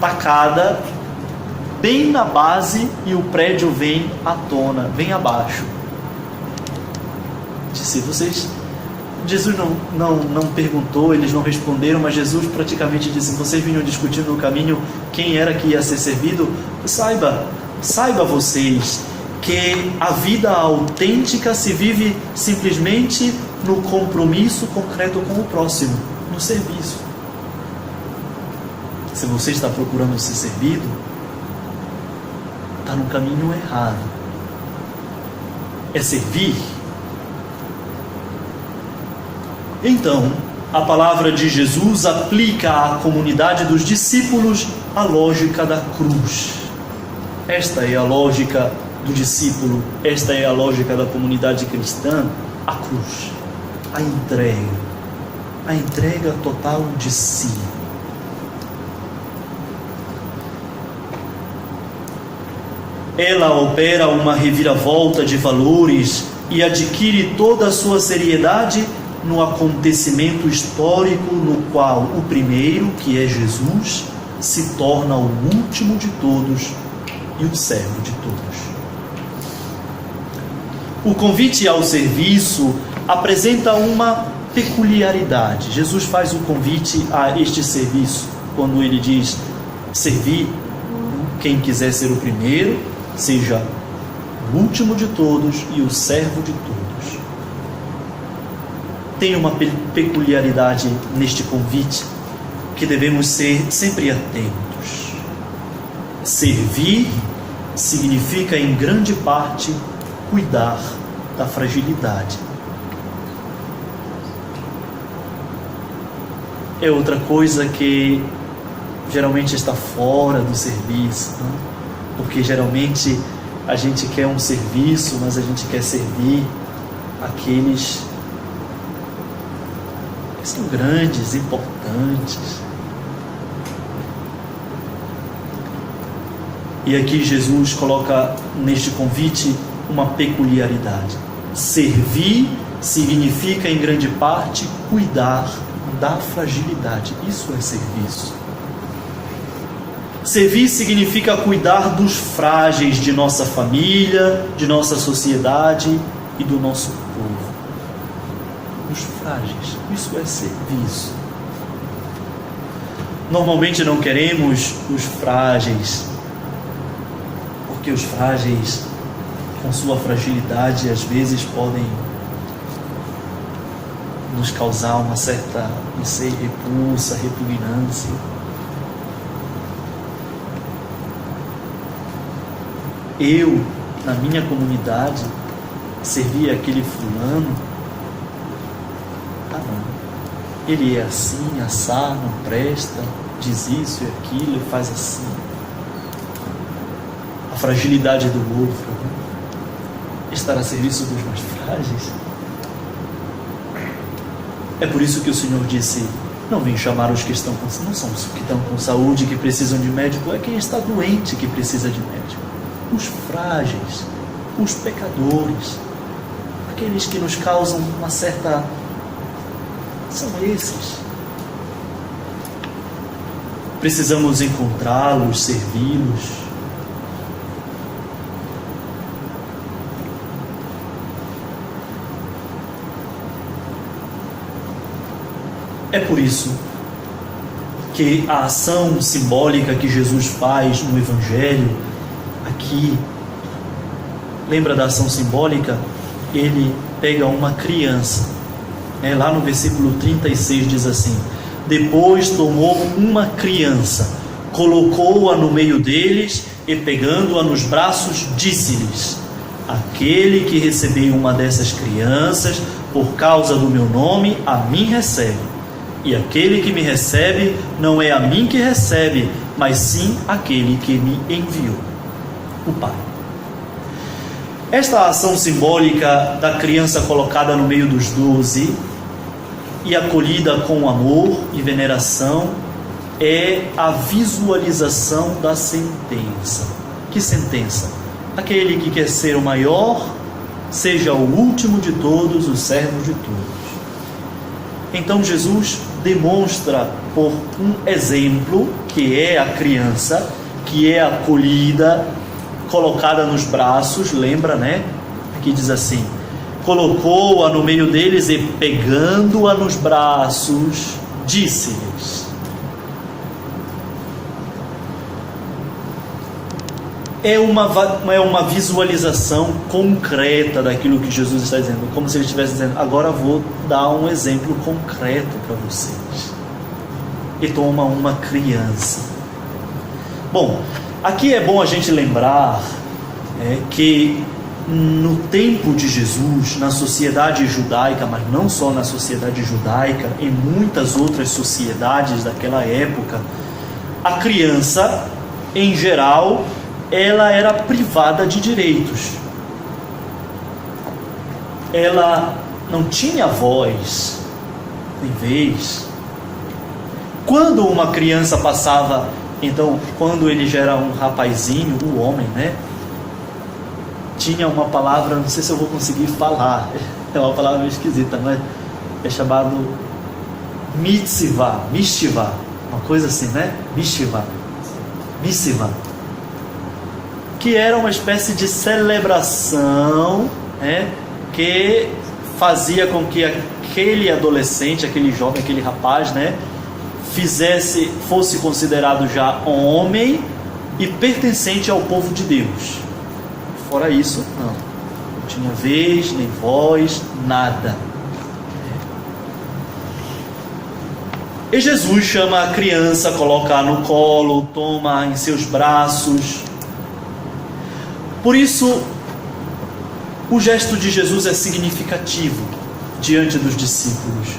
tacada bem na base e o prédio vem à tona, vem abaixo. Disse, Jesus não perguntou, eles não responderam, mas Jesus praticamente disse, vocês vinham discutindo no caminho quem era que ia ser servido. Saiba vocês que a vida autêntica se vive simplesmente no compromisso concreto com o próximo, no serviço. Se você está procurando ser servido, está no caminho errado. É servir. Então, a palavra de Jesus aplica à comunidade dos discípulos a lógica da cruz. Esta é a lógica do discípulo, esta é a lógica da comunidade cristã, a cruz, a entrega total de si. Ela opera uma reviravolta de valores e adquire toda a sua seriedade no acontecimento histórico no qual o primeiro, que é Jesus, se torna o último de todos e o servo de todos. O convite ao serviço apresenta uma peculiaridade. Jesus faz o convite a este serviço quando ele diz: servir, quem quiser ser o primeiro, seja o último de todos e o servo de todos. Tem uma peculiaridade neste convite que devemos ser sempre atentos. Servir significa, em grande parte, cuidar da fragilidade. É outra coisa que geralmente está fora do serviço, né? Porque geralmente a gente quer um serviço, mas a gente quer servir aqueles que são grandes, importantes. E aqui Jesus coloca neste convite uma peculiaridade. Servir significa, em grande parte, cuidar da fragilidade. Isso é serviço. Servir significa cuidar dos frágeis de nossa família, de nossa sociedade e do nosso povo. Os frágeis. Isso é serviço. Normalmente não queremos os frágeis, porque os frágeis, com sua fragilidade, às vezes podem nos causar uma certa, repulsa, repugnância. Eu, na minha comunidade, servia aquele fulano. Não. Ele é assim, assado, não presta, diz isso e aquilo, e faz assim. A fragilidade do outro, estar a serviço dos mais frágeis. É por isso que o Senhor disse: não vem chamar os que estão com, não são os que estão com saúde, que precisam de médico, é quem está doente que precisa de médico. Os frágeis, os pecadores, aqueles que nos causam uma certa... são esses. Precisamos encontrá-los, servi-los. É por isso que a ação simbólica que Jesus faz no Evangelho, aqui, lembra da ação simbólica? Ele pega uma criança, lá no versículo 36 diz assim: depois tomou uma criança, colocou-a no meio deles e, pegando-a nos braços, disse-lhes: aquele que receber uma dessas crianças por causa do meu nome, a mim recebe. E aquele que me recebe, não é a mim que recebe, mas sim aquele que me enviou, o Pai. Esta ação simbólica da criança colocada no meio dos 12 e acolhida com amor e veneração é a visualização da sentença. Que sentença? Aquele que quer ser o maior, seja o último de todos, o servo de todos. Então Jesus demonstra por um exemplo, que é a criança, que é acolhida, colocada nos braços, lembra, né? Aqui diz assim: colocou-a no meio deles e, pegando-a nos braços, disse-lhes. É uma visualização concreta daquilo que Jesus está dizendo, como se ele estivesse dizendo: agora vou dar um exemplo concreto para vocês. E toma uma criança. Bom, aqui é bom a gente lembrar que no tempo de Jesus, na sociedade judaica, mas não só na sociedade judaica, em muitas outras sociedades daquela época, a criança, em geral, ela era privada de direitos. Ela não tinha voz, nem vez. Quando uma criança passava, então, quando ele já era um rapazinho, o homem, né? Tinha uma palavra, não sei se eu vou conseguir falar, é uma palavra meio esquisita, mas é chamado mitzvah, uma coisa assim, né? Mitzvah, que era uma espécie de celebração, né, que fazia com que aquele adolescente, aquele jovem, aquele rapaz, né, fosse considerado já homem e pertencente ao povo de Deus. Fora isso, não tinha vez, nem voz, nada. E Jesus chama a criança, coloca no colo, toma em seus braços. Por isso, o gesto de Jesus é significativo diante dos discípulos.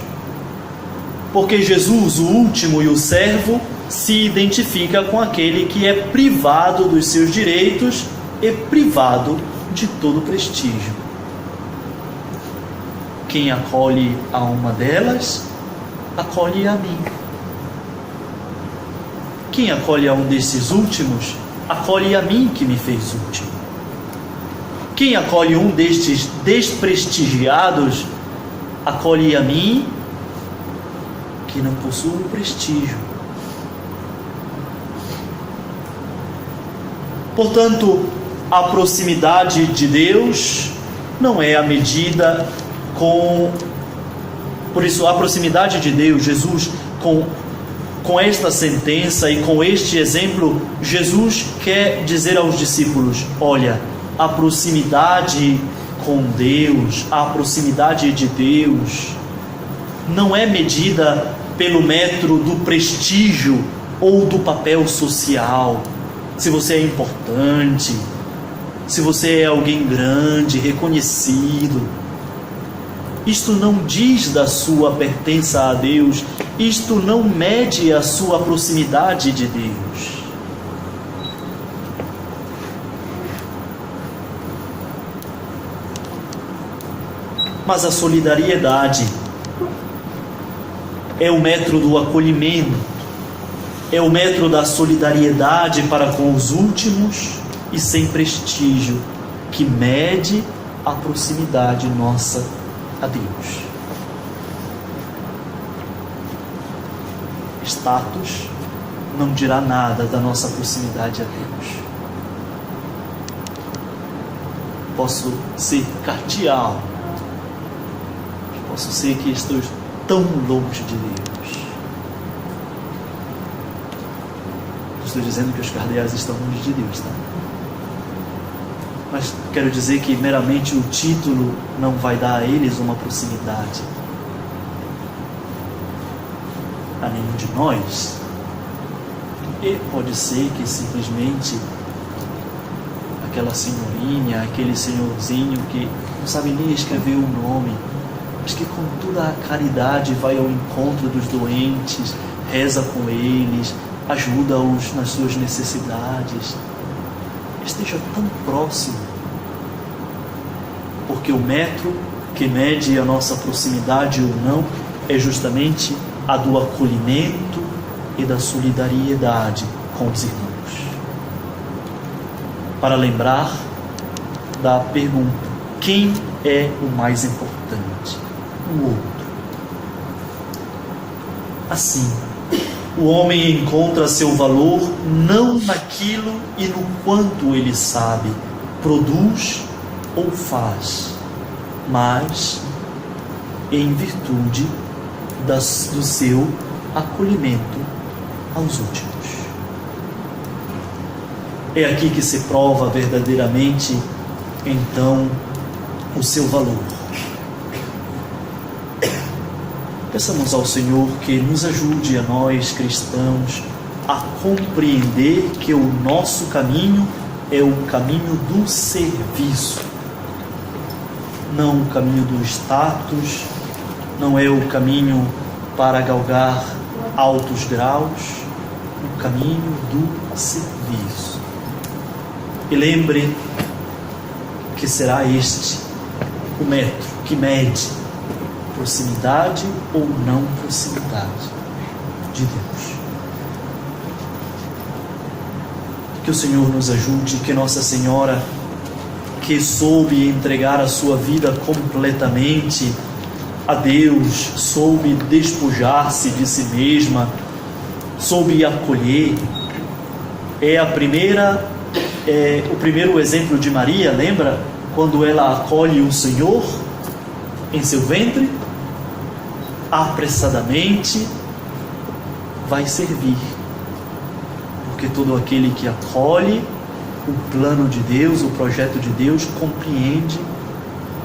Porque Jesus, o último e o servo, se identifica com aquele que é privado dos seus direitos e privado de todo prestígio. Quem acolhe a uma delas, acolhe a mim. Quem acolhe a um desses últimos, acolhe a mim que me fez último. Quem acolhe um destes desprestigiados, acolhe a mim que não possuo prestígio. Portanto, a proximidade de Deus não é a medida com... Por isso, a proximidade de Deus, Jesus, com esta sentença e com este exemplo, Jesus quer dizer aos discípulos: olha, a proximidade com Deus, a proximidade de Deus, não é medida pelo metro do prestígio ou do papel social. Se você é importante, se você é alguém grande, reconhecido. Isto não diz da sua pertença a Deus, isto não mede a sua proximidade de Deus. Mas a solidariedade é o metro do acolhimento, é o metro da solidariedade para com os últimos e sem prestígio, que mede a proximidade nossa a Deus. Status não dirá nada da nossa proximidade a Deus. Posso ser cardeal, posso ser que estou tão longe de Deus. Estou dizendo que os cardeais estão longe de Deus, tá? Mas quero dizer que meramente o título não vai dar a eles uma proximidade. A nenhum de nós. E pode ser que simplesmente aquela senhorinha, aquele senhorzinho que não sabe nem escrever o nome, mas que com toda a caridade vai ao encontro dos doentes, reza com eles, ajuda-os nas suas necessidades, esteja tão próximo. Porque o metro que mede a nossa proximidade ou não é justamente a do acolhimento e da solidariedade com os irmãos. Para lembrar da pergunta: quem é o mais importante? O outro. Assim, o homem encontra seu valor não naquilo e no quanto ele sabe, produz ou faz, mas em virtude do seu acolhimento aos últimos. É aqui que se prova verdadeiramente, então, o seu valor. Peçamos ao Senhor que nos ajude a nós cristãos a compreender que o nosso caminho é o caminho do serviço, não o caminho do status, não é o caminho para galgar altos graus, o caminho do serviço. E lembre que será este o metro que mede proximidade ou não proximidade de Deus. Que o Senhor nos ajude, que Nossa Senhora, que soube entregar a sua vida completamente a Deus, soube despojar-se de si mesma, soube acolher, o primeiro exemplo de Maria, lembra? Quando ela acolhe o Senhor em seu ventre, apressadamente vai servir, porque todo aquele que acolhe o plano de Deus, o projeto de Deus, compreende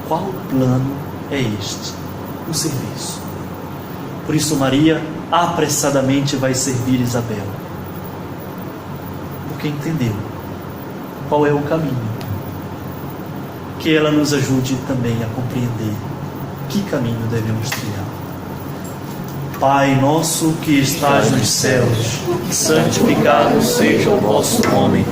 qual plano é este, o serviço. Por isso Maria apressadamente vai servir Isabel, porque entendeu qual é o caminho. Que ela nos ajude também a compreender que caminho devemos trilhar. Pai nosso que estás nos céus, santificado seja o vosso nome.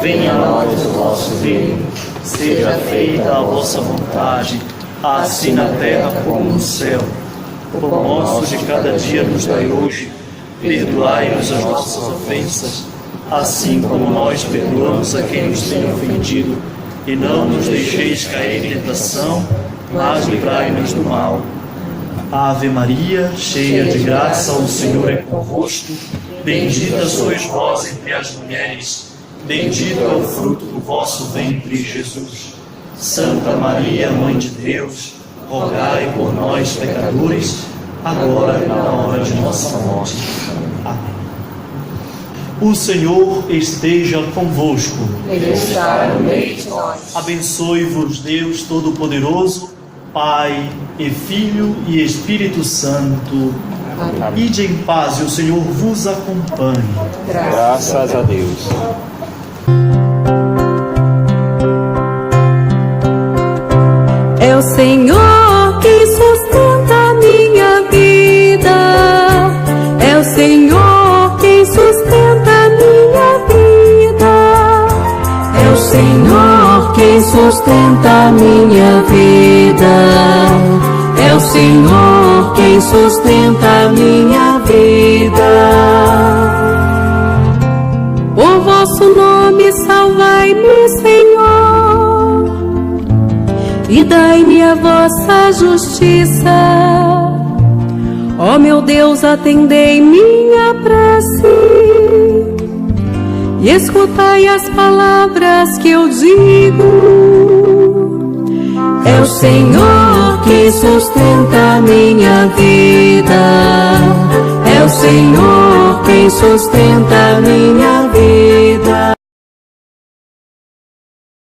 Venha a nós o vosso reino. Seja feita a vossa vontade, assim na terra como no céu. O pão nosso de cada dia nos dai hoje. Perdoai-nos as nossas ofensas, assim como nós perdoamos a quem nos tem ofendido. E não nos deixeis cair em tentação, mas livrai-nos do mal. Ave Maria, cheia de graça, o Senhor é convosco. Bendita sois vós entre as mulheres, bendito é o fruto do vosso ventre, Jesus. Santa Maria, Mãe de Deus, rogai por nós, pecadores, agora e na hora de nossa morte. Amém. O Senhor esteja convosco. Ele está no meio de nós. Abençoe-vos Deus Todo-Poderoso, Pai e Filho e Espírito Santo. Amém. Ide em paz e o Senhor vos acompanhe. Graças a Deus. É o Senhor quem sustenta a minha vida. É o Senhor quem sustenta a minha vida. É o Senhor quem sustenta a minha vida. É o Senhor quem sustenta a minha vida. Por vosso nome salvai-me, Senhor, e dai-me a vossa justiça. Ó meu Deus, atendei minha prece e escutai as palavras que eu digo. É o Senhor que sustenta a minha vida. É o Senhor quem sustenta a minha vida.